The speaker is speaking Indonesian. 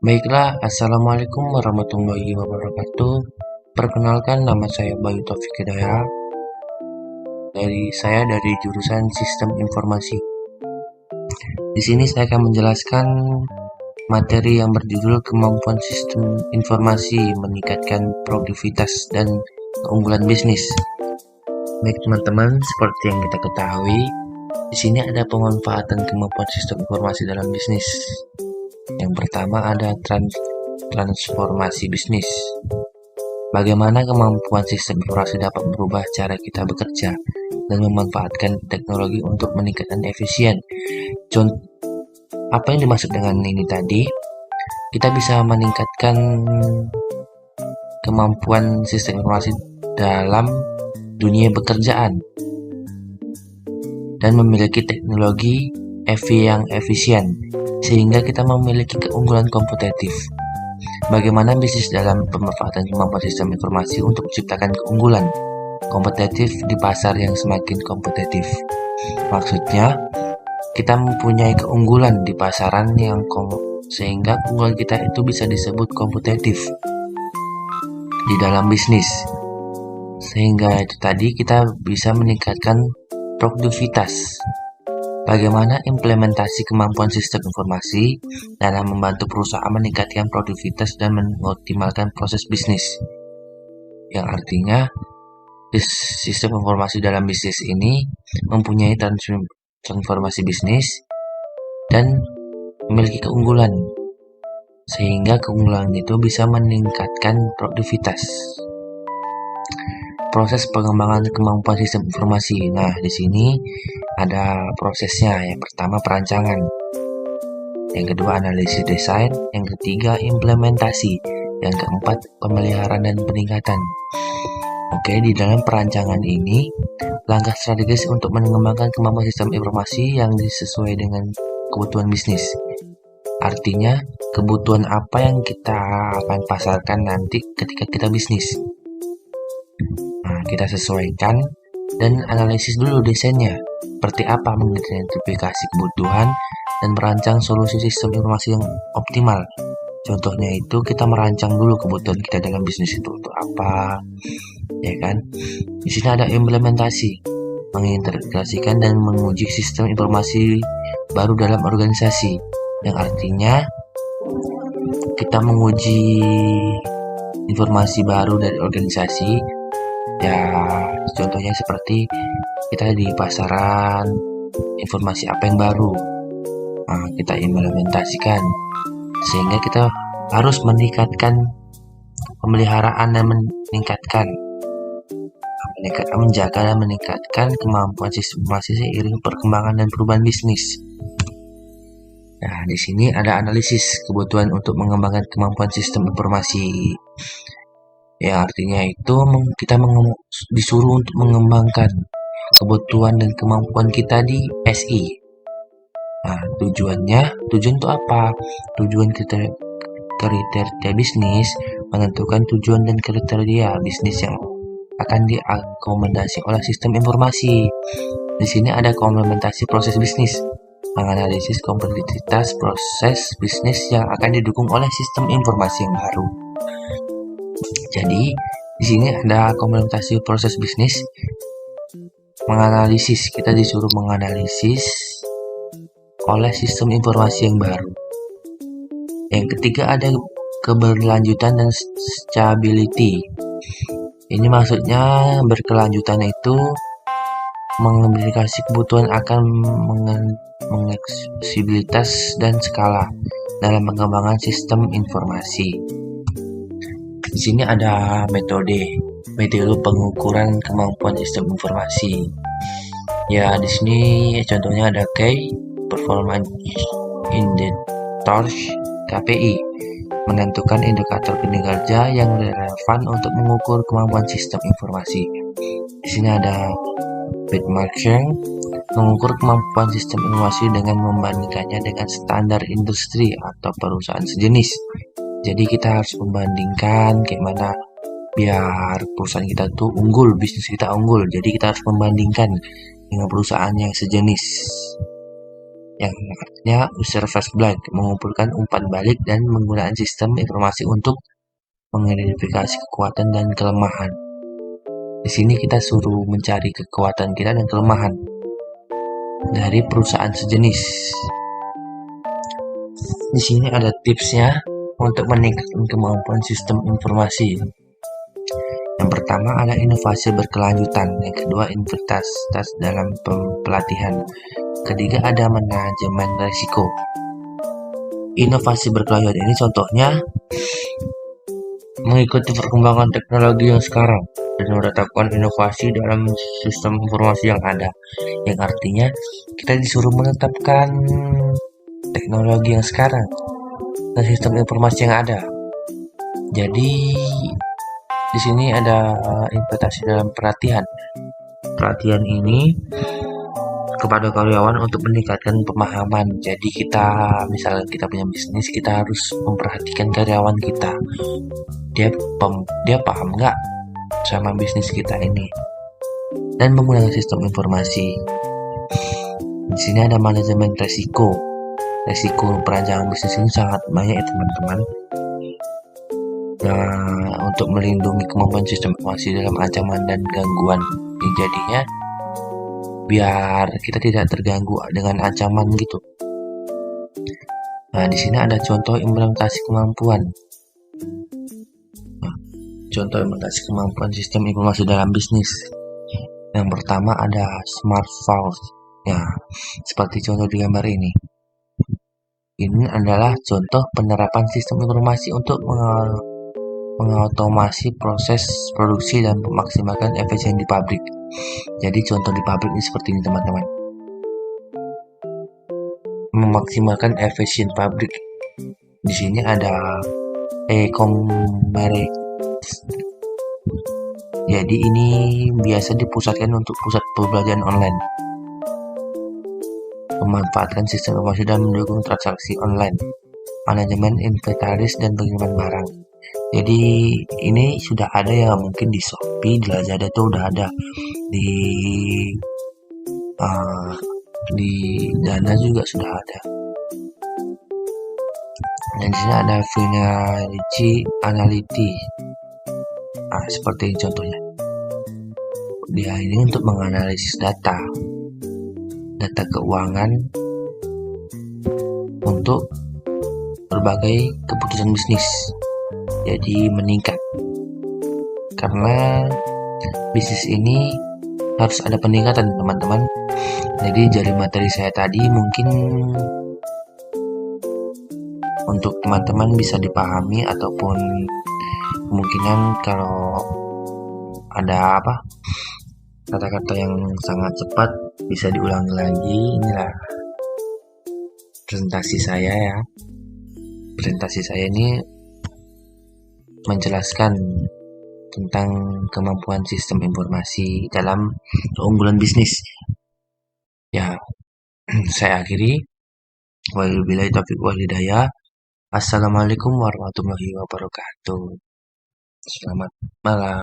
Baiklah, Assalamualaikum warahmatullahi wabarakatuh. Perkenalkan, nama saya Bayu Taufik Hidayat. Saya dari jurusan Sistem Informasi. Di sini saya akan menjelaskan materi yang berjudul kemampuan sistem informasi meningkatkan produktivitas dan keunggulan bisnis. Baik teman-teman, seperti yang kita ketahui, di sini ada pemanfaatan kemampuan sistem informasi dalam bisnis. Yang pertama ada transformasi bisnis. Bagaimana kemampuan sistem informasi dapat merubah cara kita bekerja dan memanfaatkan teknologi untuk meningkatkan efisien. Apa yang dimaksud dengan ini tadi? Kita bisa meningkatkan kemampuan sistem informasi dalam dunia pekerjaan dan memiliki teknologi yang efisien sehingga kita memiliki keunggulan kompetitif. Bagaimana bisnis dalam pemanfaatan kemampuan sistem informasi untuk menciptakan keunggulan kompetitif di pasar yang semakin kompetitif. Maksudnya, kita mempunyai keunggulan di pasaran sehingga keunggulan kita itu bisa disebut kompetitif di dalam bisnis. Sehingga itu tadi kita bisa meningkatkan produktivitas. Bagaimana implementasi kemampuan sistem informasi dalam membantu perusahaan meningkatkan produktivitas dan mengoptimalkan proses bisnis. Yang artinya, sistem informasi dalam bisnis ini mempunyai transformasi bisnis dan memiliki keunggulan. Sehingga keunggulan itu bisa meningkatkan produktivitas. Proses pengembangan kemampuan sistem informasi. Nah, di sini ada prosesnya. Yang pertama perancangan, yang kedua analisis desain, yang ketiga implementasi, yang keempat pemeliharaan dan peningkatan. Oke, di dalam perancangan ini langkah strategis untuk mengembangkan kemampuan sistem informasi yang sesuai dengan kebutuhan bisnis. Artinya, kebutuhan apa yang kita akan pasarkan nanti ketika kita bisnis. Nah, kita sesuaikan dan analisis dulu desainnya. Seperti apa mengidentifikasi kebutuhan dan merancang solusi sistem informasi yang optimal. Contohnya itu kita merancang dulu kebutuhan kita dalam bisnis itu untuk apa, ya kan? Di sini ada implementasi, mengintegrasikan dan menguji sistem informasi baru dalam organisasi, yang artinya kita menguji informasi baru dari organisasi. Ya, contohnya seperti kita di pasaran, informasi apa yang baru, nah, kita implementasikan sehingga kita harus meningkatkan pemeliharaan dan menjaga dan meningkatkan kemampuan sistem informasi seiring perkembangan dan perubahan bisnis. Nah, di sini ada analisis kebutuhan untuk mengembangkan kemampuan sistem informasi. Ya, artinya itu kita disuruh untuk mengembangkan kebutuhan dan kemampuan kita di SI. Nah, tujuan untuk apa? Tujuan kriteria bisnis menentukan tujuan dan kriteria bisnis yang akan diakomodasi oleh sistem informasi. Di sini ada komplementasi proses bisnis, menganalisis kompleksitas proses bisnis yang akan didukung oleh sistem informasi yang baru. Jadi, di sini ada komplementasi proses bisnis, kita disuruh menganalisis oleh sistem informasi yang baru. Yang ketiga ada keberlanjutan dan stability. Ini maksudnya berkelanjutan itu mengidentifikasi kebutuhan akan mengeksibilitas dan skala dalam pengembangan sistem informasi. Di sini ada metode pengukuran kemampuan sistem informasi. Ya, di sini contohnya ada Key Performance Indicators (KPI), menentukan indikator kinerja yang relevan untuk mengukur kemampuan sistem informasi. Di sini ada benchmarking, mengukur kemampuan sistem informasi dengan membandingkannya dengan standar industri atau perusahaan sejenis. Jadi kita harus membandingkan kayak mana biar perusahaan kita tuh unggul, bisnis kita unggul. Jadi kita harus membandingkan dengan perusahaan yang sejenis. yang artinya user first blood, mengumpulkan umpan balik dan menggunakan sistem informasi untuk mengidentifikasi kekuatan dan kelemahan. Di sini kita suruh mencari kekuatan kita dan kelemahan dari perusahaan sejenis. Di sini ada tipsnya untuk meningkatkan kemampuan sistem informasi. Yang pertama ada inovasi berkelanjutan, yang kedua investasi dalam pelatihan, ketiga ada manajemen risiko. Inovasi berkelanjutan ini contohnya mengikuti perkembangan teknologi yang sekarang dan menetapkan inovasi dalam sistem informasi yang ada, yang artinya kita disuruh menetapkan teknologi yang sekarang dan sistem informasi yang ada. Jadi di sini ada investasi dalam pelatihan. Pelatihan ini kepada karyawan untuk meningkatkan pemahaman. Jadi misalnya kita punya bisnis, kita harus memperhatikan karyawan kita. Dia paham nggak sama bisnis kita ini, dan menggunakan sistem informasi. Di sini ada manajemen resiko. Resiko perancangan bisnis ini sangat banyak ya teman-teman. Nah, untuk melindungi kemampuan sistem informasi dalam ancaman dan gangguan, jadinya biar kita tidak terganggu dengan ancaman gitu. Nah, di sini ada contoh implementasi kemampuan. Contoh implementasi kemampuan sistem informasi dalam bisnis. Yang pertama ada smart vault. Ya, seperti contoh di gambar ini. Ini adalah contoh penerapan sistem informasi untuk mengotomasi proses produksi dan memaksimalkan efisien di pabrik. Jadi contoh di pabrik ini seperti ini teman-teman. Memaksimalkan efisien pabrik. Di sini ada e-commerce. Jadi ini biasa dipusatkan untuk pusat perbelanjaan online. Memanfaatkan sistem informasi dan mendukung transaksi online. Manajemen inventaris dan pengiriman barang. Jadi ini sudah ada ya, mungkin di Shopee, di Lazada itu udah ada, di Dana juga sudah ada. Dan di sini ada Financial Analytics. Nah, seperti ini contohnya. Dia ini untuk menganalisis data keuangan untuk berbagai keputusan bisnis. Jadi meningkat karena bisnis ini harus ada peningkatan teman-teman. Jadi dari materi saya tadi mungkin untuk teman-teman bisa dipahami, ataupun kemungkinan kalau ada kata-kata yang sangat cepat bisa diulangi lagi. Inilah presentasi saya ya. Presentasi saya ini menjelaskan tentang kemampuan sistem informasi dalam keunggulan bisnis. Ya, saya akhiri. Wabillahi taufiq wal hidayah. Assalamualaikum warahmatullahi wabarakatuh. Selamat malam.